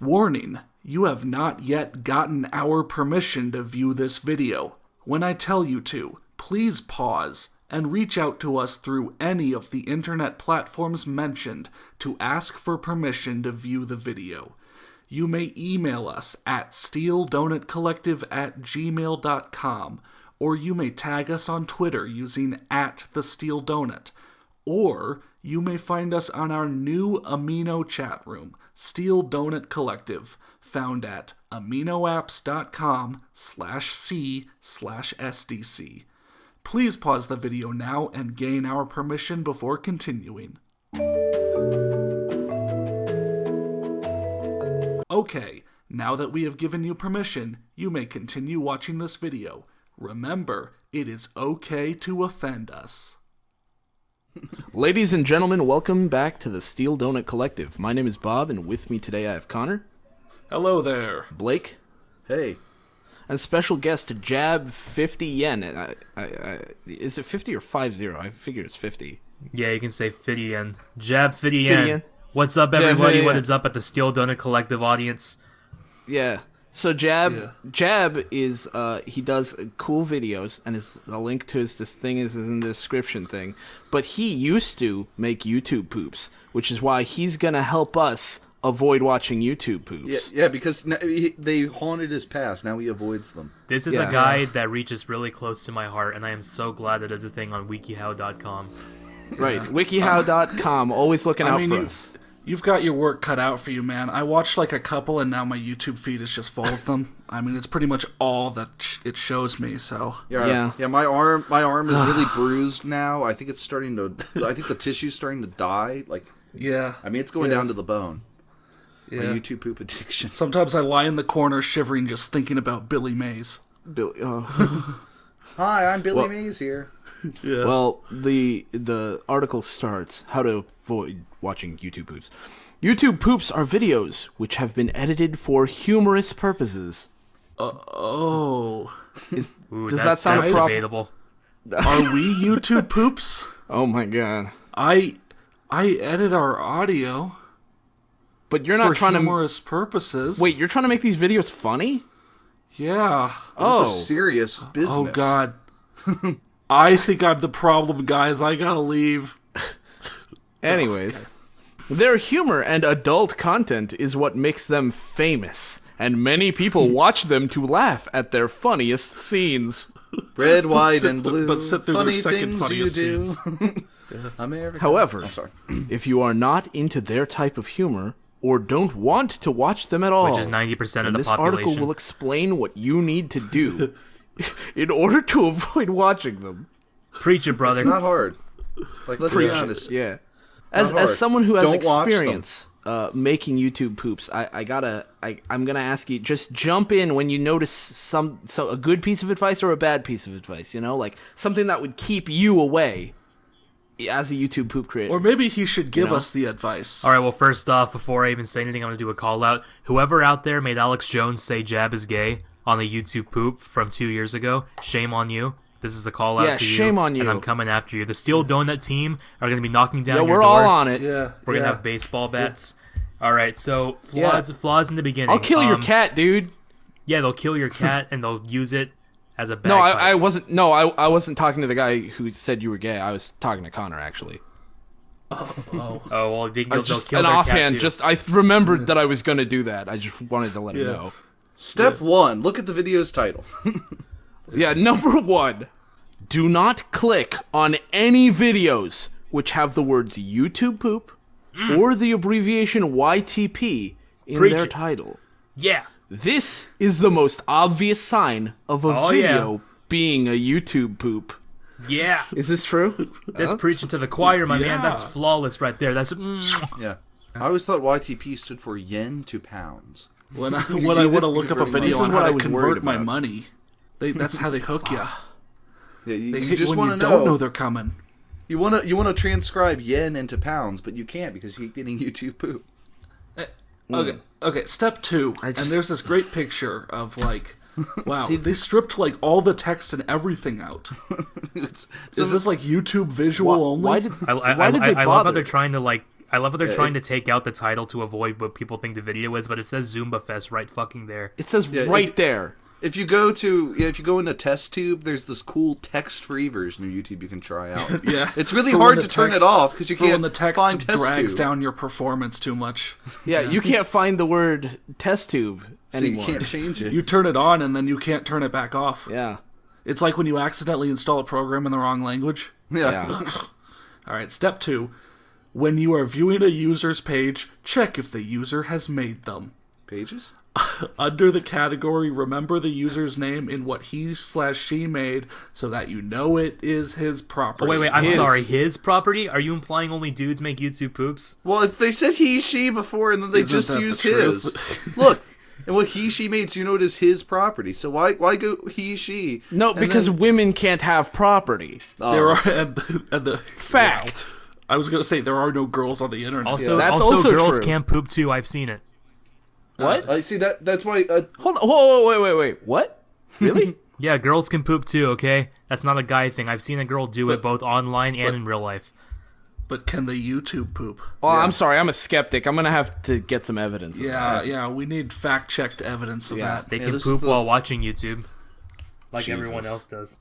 Warning, you have not yet gotten our permission to view this video. When I tell you to, please pause and reach out to us through any of the internet platforms mentioned to ask for permission to view the video. You may email us at steeldonutcollective@gmail.com, or you may tag us on Twitter using @thesteeldonut, or you may find us on our new Amino chat room, Steel Donut Collective, found at aminoapps.com/c/SDC. Please pause the video now and gain our permission before continuing. Okay, now that we have given you permission, you may continue watching this video. Remember, it is okay to offend us. Ladies and gentlemen, welcome back to the Steel Donut Collective. My name is Bob, and with me today I have Connor. Hello there. Blake. Hey. And special guest Jab50Yen. Is it 50 or 50? I figure it's 50. Yeah, you can say 50Yen. Jab50Yen. What's up, everybody? What is up at the Steel Donut Collective audience? Yeah. So Jab is he does cool videos, and the link to this thing is in the description thing. But he used to make YouTube poops, which is why he's gonna help us avoid watching YouTube poops. Yeah, because they haunted his past. Now he avoids them. This is a guy that reaches really close to my heart, and I am so glad that there's a thing on wikiHow.com. Right, wikiHow.com, always looking out for us. You've got your work cut out for you, man. I watched like a couple, and now my YouTube feed is just full of them. I mean, it's pretty much all that it shows me. So yeah. My arm is really bruised now. I think it's starting to. I think the tissue's starting to die. Like, yeah. I mean, it's going down to the bone. Yeah. My YouTube poop addiction. Sometimes I lie in the corner shivering, just thinking about Billy Mays. Billy. Hi, I'm Billy Mays here. Yeah. Well, the article starts, how to avoid watching YouTube poops. YouTube poops are videos which have been edited for humorous purposes. Ooh, does that sound debatable? Are we YouTube poops? Oh my god. I edit our audio. But you're not trying for humorous purposes. Wait, you're trying to make these videos funny? Yeah. This is serious business. Oh god. I think I'm the problem, guys. I gotta leave. Anyways, their humor and adult content is what makes them famous, and many people watch them to laugh at their funniest scenes. Red, white, and blue. But sit through funny their second things you funniest do. scenes. However, if you are not into their type of humor, or don't want to watch them at all, which is 90% of the population, this article will explain what you need to do in order to avoid watching them. Preach it, brother. It's not hard. Like, let's be honest. Yeah. As someone who has experience making YouTube poops, I'm gonna ask you, just jump in when you notice a good piece of advice or a bad piece of advice, like something that would keep you away as a YouTube poop creator. Or maybe he should give us the advice. All right, well, first off, before I even say anything, I'm going to do a call out. Whoever out there made Alex Jones say Jab is gay on the YouTube poop from 2 years ago, shame on you. This is the call out to you. Yeah, shame on you. And I'm coming after you. The Steel Donut team are going to be knocking down your door. We're all on it. Yeah. We're going to have baseball bats. Yeah. All right, so flaws in the beginning. I'll kill your cat, dude. Yeah, they'll kill your cat, and they'll use it as a bagpipe. No, I wasn't. No, I wasn't talking to the guy who said you were gay. I was talking to Connor, actually. Oh, well, they'll kill an their offhand. cat too. I remembered that I was going to do that. I just wanted to let him know. Step 1: look at the video's title. Yeah, number 1: do not click on any videos which have the words YouTube poop or the abbreviation YTP in their title. Yeah. This is the most obvious sign of a video being a YouTube poop. Yeah. Is this true? That's preaching to the choir, my man. That's flawless right there. That's Yeah. I always thought YTP stood for yen to pounds. When I want to look up a video on how to convert my money, that's how they hook you. Yeah, you just want to know. Don't know they're coming. You want to transcribe yen into pounds, but you can't because you keep getting YouTube poop. Okay. Step 2, and there's this great picture of like, wow, they stripped like all the text and everything out. Is this like YouTube visual only? Why did they bother? I love how they're trying to like I love how they're trying to take out the title to avoid what people think the video is, but it says Zumba Fest right fucking there. It says there. If you go into TestTube, there's this cool text-free version of YouTube you can try out. Yeah, it's really hard to turn it off because you can't when the text find drags TestTube. down your performance too much. Yeah, you can't find the word test tube anymore. So you can't change it. You turn it on and then you can't turn it back off. Yeah. It's like when you accidentally install a program in the wrong language. Yeah. All right, step 2. When you are viewing a user's page, check if the user has made them. Pages? Under the category, remember the user's name in what he/she made so that you know it is his property. Oh, wait, I'm sorry. His property? Are you implying only dudes make YouTube poops? Well, they said he, she before, and then they Isn't just that used the his. truth? Look, and what he, she made, so you know it is his property. So why go he, she? No, because women can't have property. There are and the Fact. Wow. I was gonna say there are no girls on the internet. Also, That's also also girls true. can't poop too. I've seen it. What? I see that's why. Hold on. Whoa, wait. What? Really? Yeah, girls can poop too, okay? That's not a guy thing. I've seen a girl do it both online and in real life. But can the YouTube poop? Oh, I'm sorry. I'm a skeptic. I'm gonna have to get some evidence. Of that. Yeah, we need fact-checked evidence of that. They Yeah, can this poop is while watching YouTube. Like Jesus. everyone else does.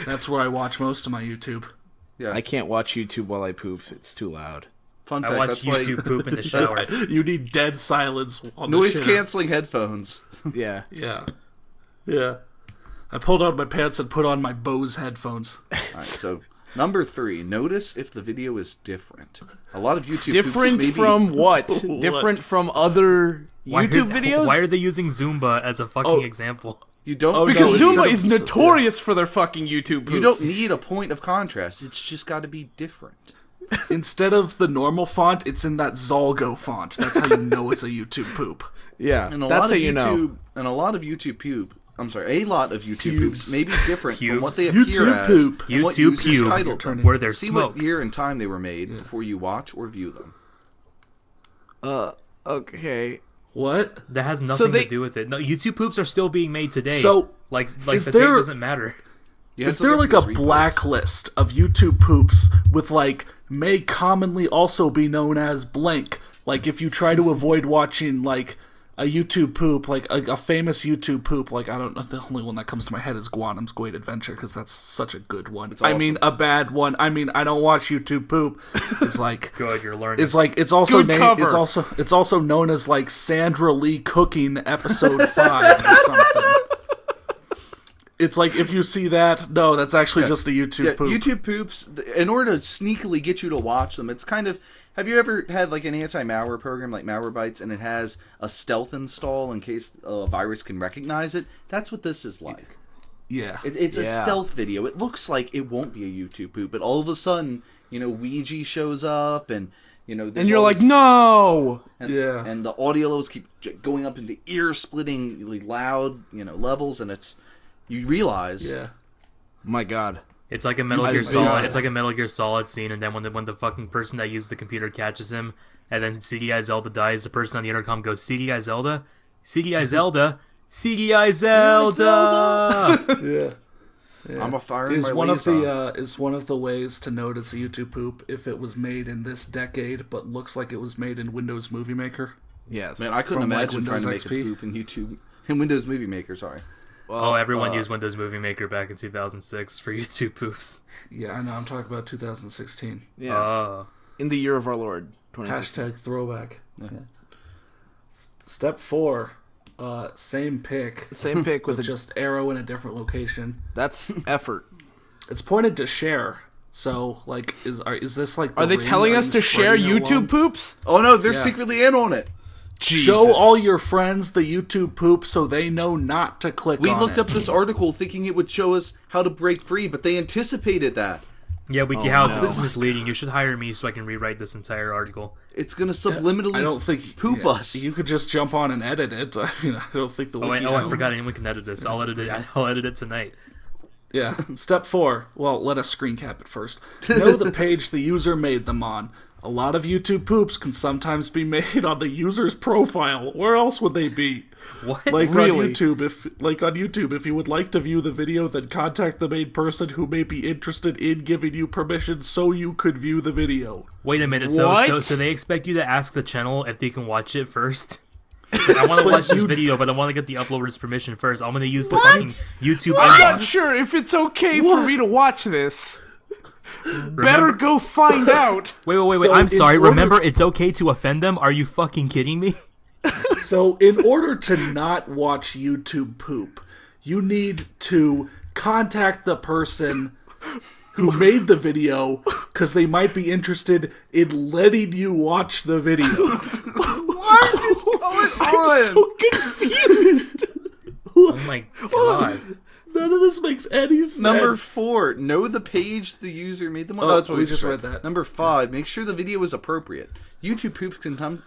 That's where I watch most of my YouTube. Yeah. I can't watch YouTube while I poop. It's too loud. Fun I fact. watch That's YouTube why poop in the shower. You need dead silence on the noise shitter. canceling headphones. Yeah. Yeah. I pulled out my pants and put on my Bose headphones. All right, so number 3. Notice if the video is different. A lot of YouTube Different poops from what? Different from other YouTube videos? Why are they using Zumba as a fucking example? You don't Oh, Because no, Zumba instead is notorious for their fucking YouTube poops. You don't need a point of contrast. It's just got to be different. Instead of the normal font, it's in that Zolgo font. That's how you know it's a YouTube poop. Yeah, And a that's lot how of you know. YouTube and a lot of YouTube poop. I'm sorry, a lot of YouTube poops may be different from what they Pubes. appear YouTube as poop. and what YouTube users pube, titled them. where there's See smoke. what year and time they were made before you watch or view them. Okay. What? That has nothing they- to do with it. No, YouTube poops are still being made today. So, like is the date there- doesn't matter. You have Is to there look like at a those reposts. blacklist of YouTube poops with like may commonly also be known as blank? Like if you try to avoid watching like a YouTube poop, like a famous YouTube poop, like I don't know, the only one that comes to my head is Guanum's Great Adventure because that's such a good one. It's I awesome. mean a bad one. I mean I don't watch YouTube poop. It's like Good, you're learning. it's like it's also Good cover. it's also known as like Sandra Lee Cooking Episode 5 or something. It's like if you see that, no, that's actually just a YouTube poop. YouTube poops, in order to sneakily get you to watch them, it's kind of... Have you ever had like an anti-malware program like Malwarebytes and it has a stealth install in case a virus can recognize it? That's what this is like. Yeah. It's a stealth video. It looks like it won't be a YouTube poop, but all of a sudden, Ouija shows up and... And you're like, no! Yeah. And the audio levels keep going up into ear-splittingly loud, levels, and it's... You realize... Yeah. My God. It's like a Metal I Gear didn't see Solid. that. It's like a Metal Gear Solid scene, and then when the fucking person that used the computer catches him, and then CDI Zelda dies, the person on the intercom goes, CDI Zelda, CDI Zelda, CDI Zelda. Yeah. I'm a fire in Is my one of liaison. the is one of the ways to know it's a YouTube poop if it was made in this decade but looks like it was made in Windows Movie Maker. Yes. Man, I couldn't From, like, imagine trying to make Windows a poop in YouTube. In Windows Movie Maker, sorry. Oh, everyone used Windows Movie Maker back in 2006 for YouTube poofs. Yeah, I know. I'm talking about 2016. Yeah. Oh. In the year of our Lord. 2016. Hashtag throwback. Yeah. Step 4. Same pic. Same pic with With a... just arrow in a different location. That's effort. It's pointed to share. So, like, is this like? Are they telling us to share YouTube poops? Oh no, they're Yeah. secretly in on it. Jesus. Show all your friends the YouTube poop so they know not to click We on looked it. up this article thinking it would show us how to break free, but they anticipated that. Yeah, WikiHow, no. this is misleading. You should hire me so I can rewrite this entire article. It's going to subliminally I don't think poop us. You could just jump on and edit it. I mean, I don't think the Oh, wait, WikiHow... I forgot anyone can edit this. I'll edit it tonight. Yeah. Step 4. Well, let us screen cap it first. Know the page the user made them on. A lot of YouTube poops can sometimes be made on the user's profile. Where else would they be? What? Like Really? on YouTube, if you would like to view the video, then contact the main person who may be interested in giving you permission so you could view the video. Wait a minute. What? So they expect you to ask the channel if they can watch it first? Like, I want to watch this video, but I want to get the uploader's permission first. I'm going to use the fucking YouTube I'm not inbox. sure if it's okay for me to watch this. Better go find out. Wait. So I'm in sorry. order- Remember, it's okay to offend them? Are you fucking kidding me? So, in order to not watch YouTube poop, you need to contact the person who made the video because they might be interested in letting you watch the video. What is going on? I'm so confused. Oh my god. None of this makes any sense. Number 4, know the page the user made them on. Oh, That's what we just read that. Number 5, make sure the video is appropriate. YouTube poops can come.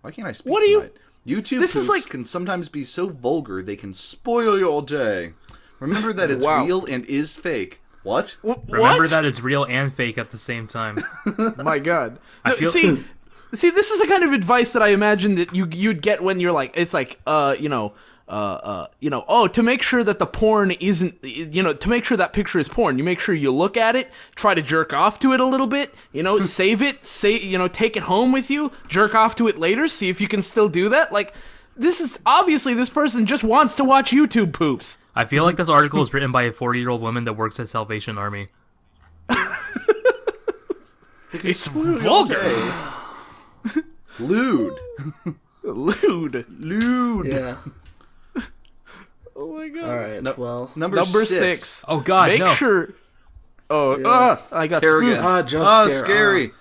Why can't I speak What are you- tonight? YouTube This poops is like- can sometimes be so vulgar they can spoil your day. Remember that it's Wow. real and is fake. What? Remember What? that it's real and fake at the same time. My God. I No, feel- see, this is the kind of advice that I imagine that you'd get when you're like, it's like, to make sure that the porn isn't, to make sure that picture is porn, you make sure you look at it, try to jerk off to it a little bit, save it, take it home with you, jerk off to it later, see if you can still do that. Like, this is obviously this person just wants to watch YouTube poops. I feel like this article is written by a 40-year-old woman that works at Salvation Army. It's vulgar. Lewd. Lewd. Yeah. Oh my God. All right. Well, Number 6. Oh god, Make no. sure. I got Kerrigan. spooked. jump scare. Scary.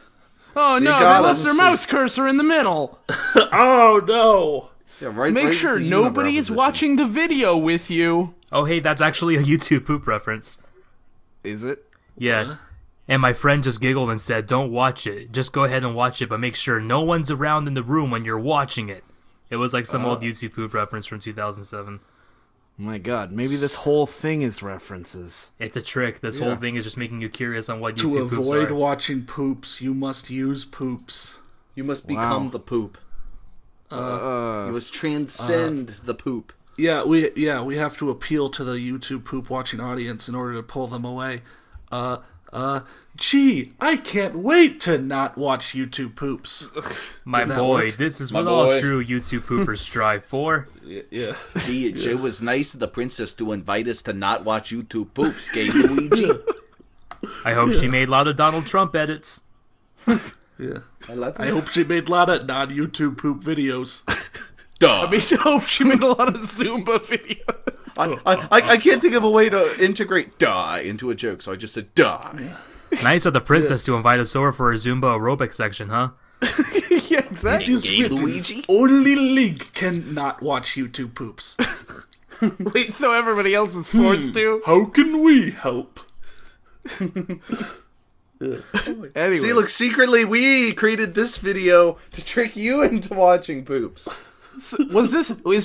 Oh no, they got left us. their mouse cursor in the middle. Oh no. Yeah, right. Make right sure at the nobody unibrow is position. watching the video with you. Oh hey, that's actually a YouTube poop reference. Is it? Yeah. And my friend just giggled and said, "Don't watch it. Just go ahead and watch it, but make sure no one's around in the room when you're watching it." It was like some old YouTube poop reference from 2007. My God, maybe this whole thing is references. It's a trick. This whole thing is just making you curious on what To YouTube poops avoid are. watching poops, you must use poops. You must become Wow. the poop. You must transcend the poop. Yeah, we have to appeal to the YouTube poop watching audience in order to pull them away. Gee, I can't wait to not watch YouTube poops. My Did that boy, work? this is My what all boy. true YouTube poopers strive for. Yeah. Gee, it sure was nice of the princess to invite us to not watch YouTube poops, gay Luigi. I hope she made a lot of Donald Trump edits. Yeah. I I hope she made a lot of non-YouTube poop videos. Duh. I mean, I hope she made a lot of Zumba videos. I can't think of a way to integrate die into a joke, so I just said die. Nice of the princess to invite us over for a Zumba aerobic section, huh? Yeah, exactly. It is Gay written, Luigi? only Link can not watch YouTube poops. Wait, so everybody else is forced to? How can we help? Anyway. See, look, secretly we created this video to trick you into watching poops. Is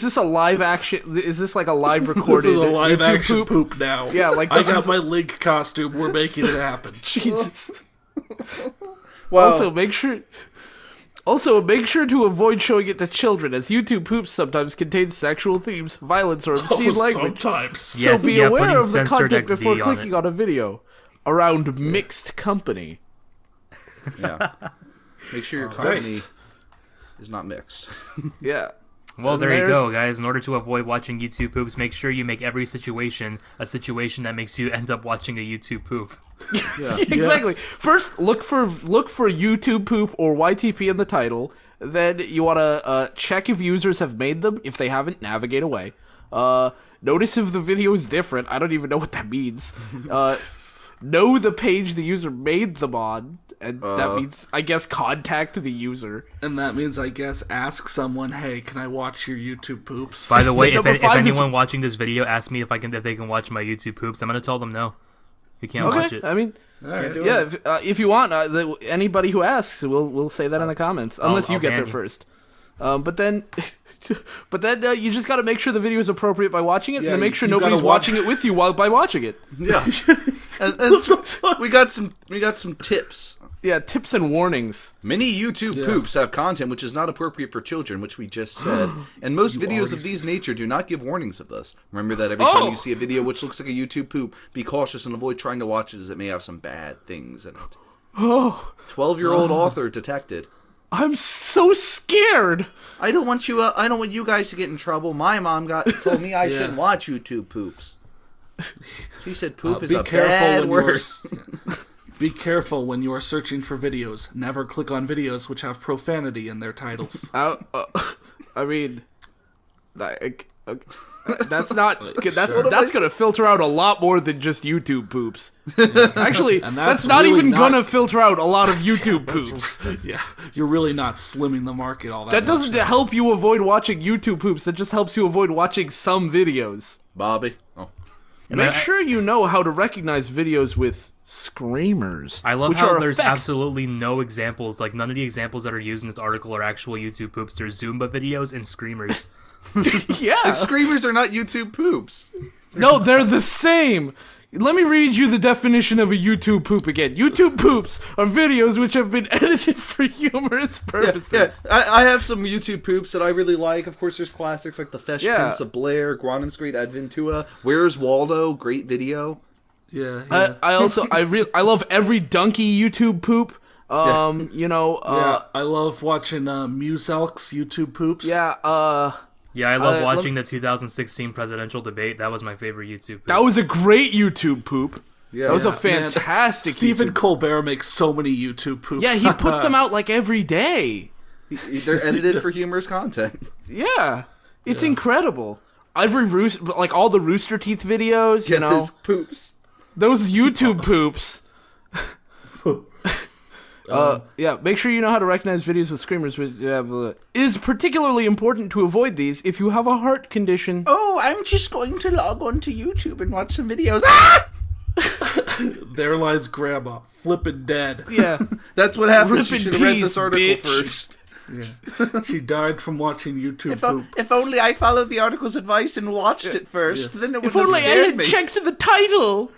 this a live action? Is this like a live This recorded is a live YouTube action poop now. Yeah, like I this got is- my Link costume. We're making it happen. Jesus. Well, Also, make sure to avoid showing it to children, as YouTube poops sometimes contain sexual themes, violence, or obscene language. Sometimes. Yes, so be yeah, aware putting of the censored content XD before on clicking it. on a video. Around mixed company. yeah. Make sure your company is not mixed. Yeah. Well, And there you there's- go, guys. In order to avoid watching YouTube poops, make sure you make every situation a situation that makes you end up watching a YouTube poop. Exactly. First, look for YouTube poop or YTP in the title. Then you want to check if users have made them. If they haven't, navigate away. Notice if the video is different. I don't even know what that means. Know the page the user made them on, and that means, I guess, contact the user. And that means, I guess, ask someone, hey, can I watch your YouTube poops? By the way, if Number 5 is- anyone watching this video asks me if they can watch my YouTube poops, I'm gonna tell them no. You can't watch Okay, it. I mean, Alright. yeah. If you want, anybody who asks, we'll say that in the comments, unless you I'll get there ban you. first. But then you just got to make sure the video is appropriate by watching it, Yeah, and to make sure you gotta nobody's watch- watching it with you by watching it. Yeah. And we got some tips Yeah, tips and warnings. Many YouTube poops have content which is not appropriate for children, which we just said. And most videos of these nature do not give warnings of this. Remember that every time you see a video which looks like a YouTube poop, be cautious and avoid trying to watch it as it may have some bad things in it. 12-year-old author detected. I'm so scared. I don't want you guys to get in trouble. My mom told me I shouldn't watch YouTube poops. She said poop is a bad word. Be careful when you are searching for videos. Never click on videos which have profanity in their titles. I mean, that's gonna filter out a lot more than just YouTube poops. Actually, that's not really even gonna filter out a lot of YouTube poops. Yeah, you're really not slimming the market all that. That doesn't help you avoid watching YouTube poops. That just helps you avoid watching some videos. Bobby, make sure you know how to recognize videos with screamers. I love how there's absolutely no examples. Like, none of the examples that are used in this article are actual YouTube poops. There's Zumba videos and screamers. Yeah. And screamers are not YouTube poops. No, they're the same. Let me read you the definition of a YouTube poop again. YouTube poops are videos which have been edited for humorous purposes. Yeah. I have some YouTube poops that I really like. Of course, there's classics like The Fresh Prince of Blair, Guanum's Great Adventura, Where's Waldo? Great video. Yeah. I love every donkey YouTube poop. I love watching Muselk's YouTube poops. Yeah, I love watching the 2016 presidential debate. That was my favorite YouTube poop. That was a great YouTube poop. Yeah, that was a fantastic Stephen Colbert makes so many YouTube poops. Yeah, he puts them out like every day. They're edited for humorous content. Yeah. It's incredible. Every all the Rooster Teeth videos, you know. Those poops. Those YouTube poops. Make sure you know how to recognize videos with screamers. It is particularly important to avoid these if you have a heart condition. Oh, I'm just going to log on to YouTube and watch some videos. Ah! There lies Grandma, flippin' dead. Yeah. That's what happened. She should have read this article first. Yeah. She died from watching YouTube poop. If only I followed the article's advice and watched it first, then it would have scared me. If only I had checked the title.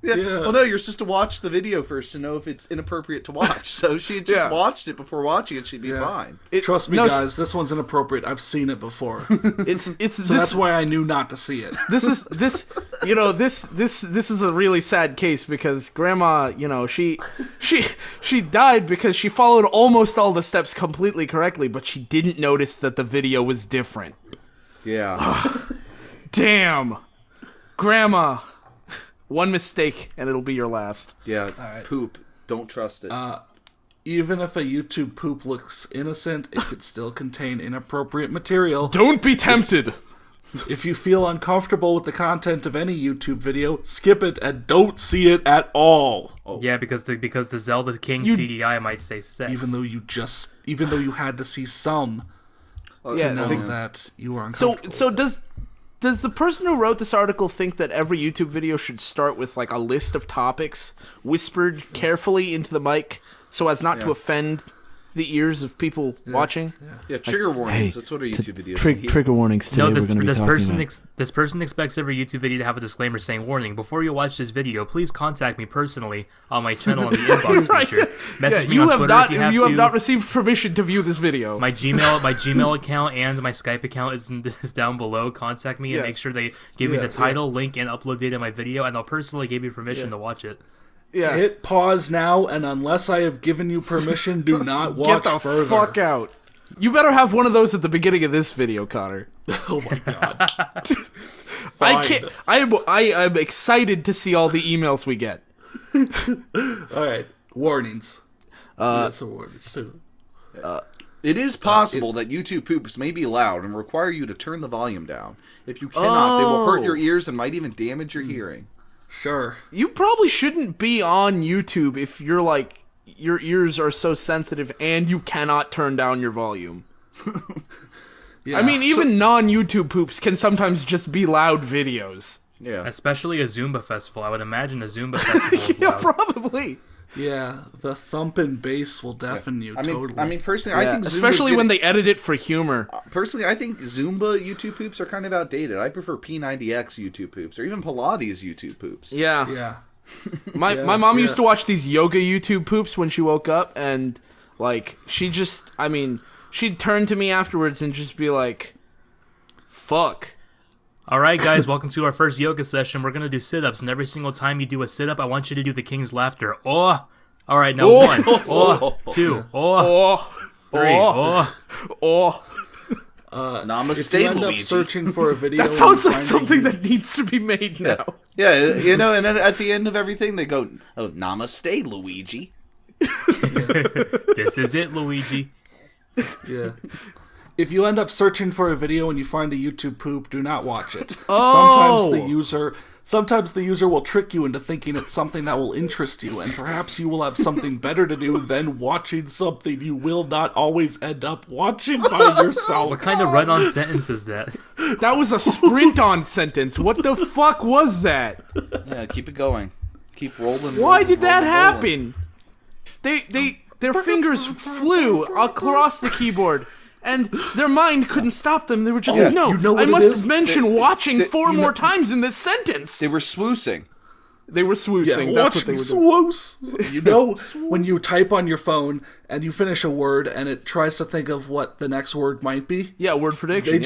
Yeah. Well, no, you're supposed to watch the video first to know if it's inappropriate to watch. So she had just watched it before watching it. She'd be fine. Trust me, guys. This one's inappropriate. I've seen it before. That's why I knew not to see it. This is a really sad case because Grandma, she died because she followed almost all the steps completely correctly, but she didn't notice that the video was different. Yeah. Damn, Grandma. One mistake, and it'll be your last. Yeah, poop. Don't trust it. Even if a YouTube poop looks innocent, it could still contain inappropriate material. Don't be tempted! If you feel uncomfortable with the content of any YouTube video, skip it and don't see it at all. Oh. Yeah, because the Zelda King CDI might say sex. Even though you had to see some to know that you were uncomfortable. So does the person who wrote this article think that every YouTube video should start with like a list of topics whispered carefully into the mic so as not to offend the ears of people watching? Yeah, trigger warnings. That's what our YouTube videos trigger warnings today. No, this person expects every YouTube video to have a disclaimer saying, "Warning, before you watch this video, please contact me personally on my channel on the inbox feature. Message me on Twitter if you have to. You have not received permission to view this video. My Gmail account and my Skype account is down below. Contact me and make sure they give me the title, link, and upload date of my video, and I'll personally give you permission to watch it." Yeah. Hit pause now, and unless I have given you permission, do not watch further. Get the fuck out. You better have one of those at the beginning of this video, Connor. Oh my god. I am excited to see all the emails we get. Alright, warnings. That's a warnings too. It is possible that YouTube poops may be loud and require you to turn the volume down. If you cannot, they will hurt your ears and might even damage your hearing. Sure. You probably shouldn't be on YouTube if you're like, your ears are so sensitive and you cannot turn down your volume. I mean, even non-YouTube poops can sometimes just be loud videos. Yeah. Especially a Zumba festival. I would imagine a Zumba festival is loud. Probably. Yeah, the thumping bass will deafen you totally. I mean, personally, I think especially when they edit it for humor. Personally, I think Zumba YouTube poops are kind of outdated. I prefer P90X YouTube poops or even Pilates YouTube poops. Yeah. My mom used to watch these yoga YouTube poops when she woke up, and like she'd turn to me afterwards and just be like, "Fuck." All right, guys, welcome to our first yoga session. We're gonna do sit-ups, and every single time you do a sit-up, I want you to do the king's laughter. Oh, all right, now 1, 2, 3, Namaste, if you end Luigi. up searching for a video, That sounds like something that needs to be made now. Yeah, you know, and then at the end of everything, they go, "Oh, Namaste, Luigi." This is it, Luigi. Yeah. If you end up searching for a video and you find a YouTube poop, do not watch it. Oh. Sometimes the user will trick you into thinking it's something that will interest you, and perhaps you will have something better to do than watching something you will not always end up watching by yourself. What kind of run-on sentence is that? That was a sprint-on sentence. What the fuck was that? Yeah, keep it going. Keep rolling. Why did that happen? Their fingers flew across the keyboard, and their mind couldn't stop them. They were just like, no, you know what I it must is? mention watching four more times in this sentence. They were swoosing. They were swoosing. Yeah, that's what they were doing. swoos. You know, when you type on your phone and you finish a word and it tries to think of what the next word might be? Yeah, word prediction.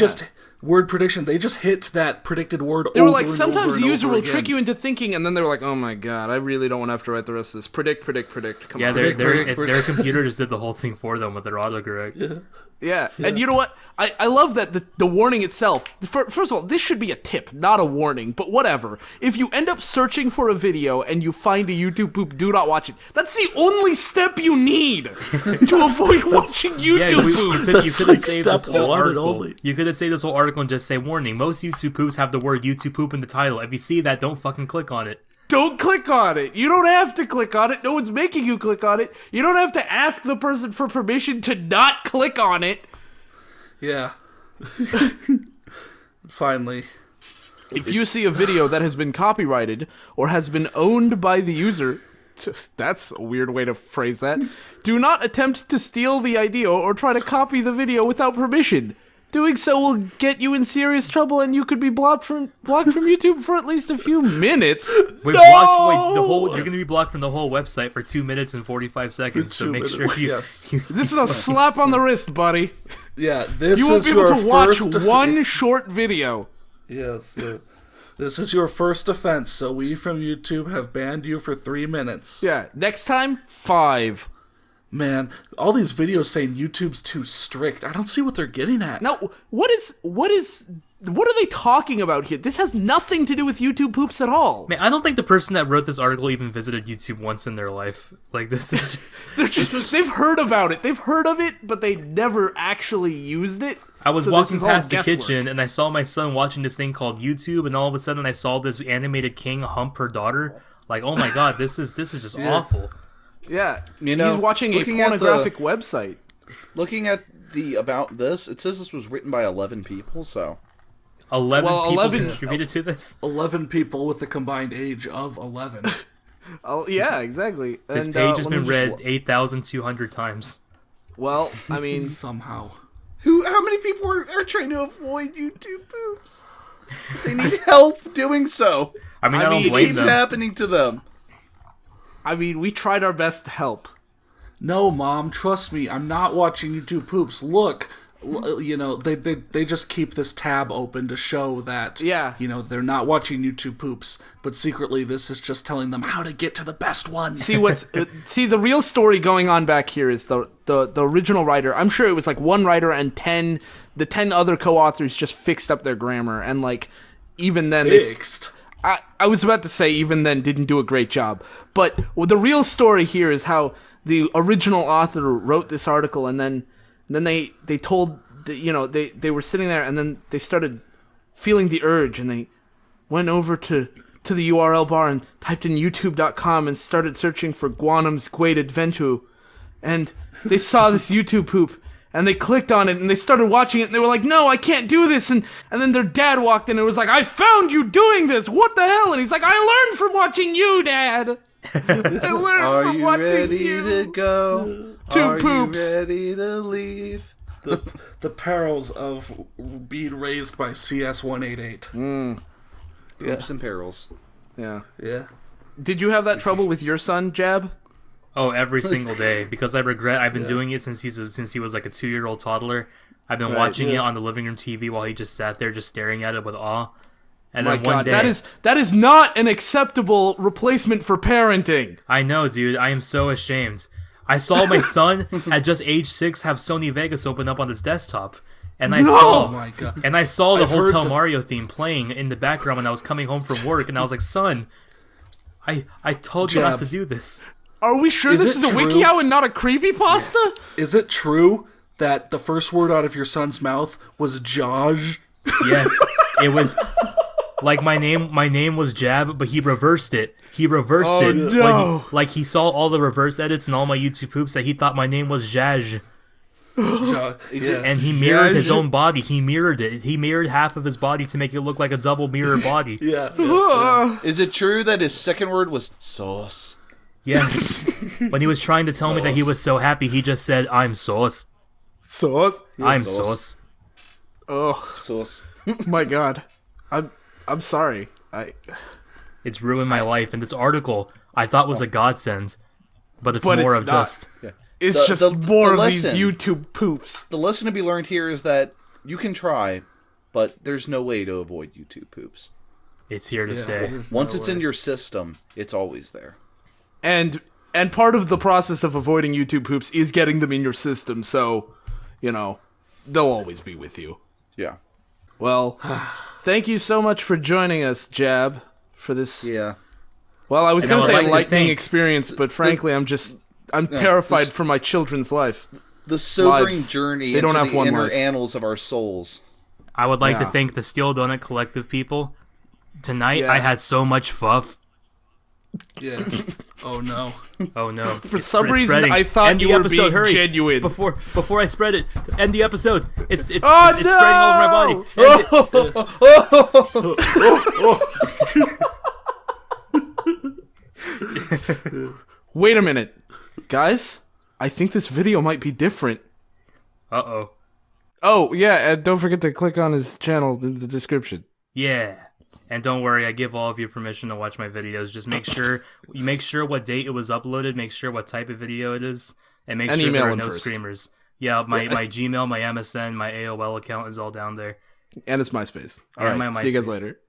Word prediction, they just hit that predicted word They were over like, and sometimes over the and user over will again. trick you into thinking, and then they were like, oh my god, I really don't want to have to write the rest of this. Predict. Come Yeah, on. their computer just did the whole thing for them with their autocorrect. Yeah, and you know what? I love that the warning itself. First of all, this should be a tip, not a warning, but whatever. If you end up searching for a video and you find a YouTube poop, do not watch it. That's the only step you need to avoid watching YouTube poop. You could have saved step this whole one and article. only. You could have saved this whole article and just say, warning, most YouTube poops have the word YouTube poop in the title. If you see that, don't fucking click on it. Don't click on it. You don't have to click on it. No one's making you click on it. You don't have to ask the person for permission to not click on it. Yeah. Finally. If you see a video that has been copyrighted or has been owned by the user, that's a weird way to phrase that, do not attempt to steal the idea or try to copy the video without permission. Doing so will get you in serious trouble, and you could be blocked from YouTube for at least a few minutes. You're gonna be blocked from the whole website for 2 minutes and 45 seconds. So make sure you. Yes. This is a slap on the wrist, buddy. Yeah, this You won't is be able your to watch first... one short video. Yes, yeah. This is your first offense, so we from YouTube have banned you for 3 minutes. Yeah, next time, 5. Man, all these videos saying YouTube's too strict. I don't see what they're getting at. No, what are they talking about here? This has nothing to do with YouTube poops at all. Man, I don't think the person that wrote this article even visited YouTube once in their life. Like, this is just... They've heard about it. They've heard of it, but they never actually used it. I was So walking this is all past the guesswork. kitchen, and I saw my son watching this thing called YouTube, and all of a sudden I saw this animated king hump her daughter. Like, oh my god, this is just awful. Yeah, You know, he's watching a looking at pornographic website. Looking at the about this, it says this was written by 11 people, so... 11 Well, people 11 contributed to this? 11 people with the combined age of 11. Oh, yeah, exactly. This And, page has let me been just- read 8,200 times. Well, I mean, Somehow. How many people are trying to avoid YouTube poops? They need help doing so. I mean, I don't It blame keeps them. happening to them. we tried our best to help. No, Mom, trust me. I'm not watching YouTube poops. Look, you know, they just keep this tab open to show that, Yeah. you know, they're not watching YouTube poops, but secretly this is just telling them how to get to the best ones. See the real story going on back here is the original writer. I'm sure it was like one writer and 10 other co-authors just fixed up their grammar, and like even then Fixed. I was about to say even then didn't do a great job. But the real story here is how the original author wrote this article, and then they told they were sitting there, and then they started feeling the urge, and they went over to the URL bar and typed in youtube.com and started searching for Guanam's Great Adventure, and they saw this YouTube poop. And they clicked on it, and they started watching it, and they were like, no, I can't do this. And then their dad walked in and was like, I found you doing this. What the hell? And he's like, I learned from watching you, Dad. I learned Are from you watching ready you. to go? Two Are poops. you ready to leave? The perils of being raised by CS188. Poops and perils. Yeah. Yeah. Did you have that trouble with your son, Jab? Oh, every single day, because I've been doing it since he was like a 2-year-old toddler. I've been watching it on the living room TV while he just sat there just staring at it with awe. And then one day, that is not an acceptable replacement for parenting. I know, dude. I am so ashamed. I saw my son at just age 6 have Sony Vegas open up on his desktop. And I saw the Hotel Mario theme playing in the background when I was coming home from work, and I was like, son, I told you not to do this. Are we sure this is a wikiHow and not a creepypasta? Yes. Is it true that the first word out of your son's mouth was Josh? Yes, it was. Like my name was Jab, but he reversed it. He reversed it. No. He saw all the reverse edits and all my YouTube poops that he thought my name was Jaj. And he mirrored his own body. He mirrored it. He mirrored half of his body to make it look like a double mirror body. Yeah. Is it true that his second word was sauce? Yes. When he was trying to tell me that he was so happy, he just said, "I'm sauce." Sauce? I'm sauce. Oh, sauce. My God. I'm sorry. It's ruined my life, and this article I thought was a godsend, but it's more of just. Yeah. It's just more of these YouTube poops. The lesson to be learned here is that you can try, but there's no way to avoid YouTube poops. It's here to stay. Once it's in your system, it's always there. And part of the process of avoiding YouTube poops is getting them in your system, so, they'll always be with you. Yeah. Well, thank you so much for joining us, Jab, for this. Yeah. Well, I was going to say a lightning experience, but frankly, I'm terrified for my children's life. The sobering journey into the inner annals of our souls. I would like to thank the Steel Donut Collective people. Tonight, I had so much fuff. Yes. Oh no. Oh no. For some reason, I thought you were being genuine. Before I spread it, end the episode. It's spreading all over my body. Wait a minute. Guys, I think this video might be different. Uh-oh. Oh, yeah, and don't forget to click on his channel in the description. Yeah. And don't worry, I give all of you permission to watch my videos. Just make sure what date it was uploaded, make sure what type of video it is, and make sure there are no screamers. Yeah, my Gmail, my MSN, my AOL account is all down there. And it's MySpace. All right, see you guys later.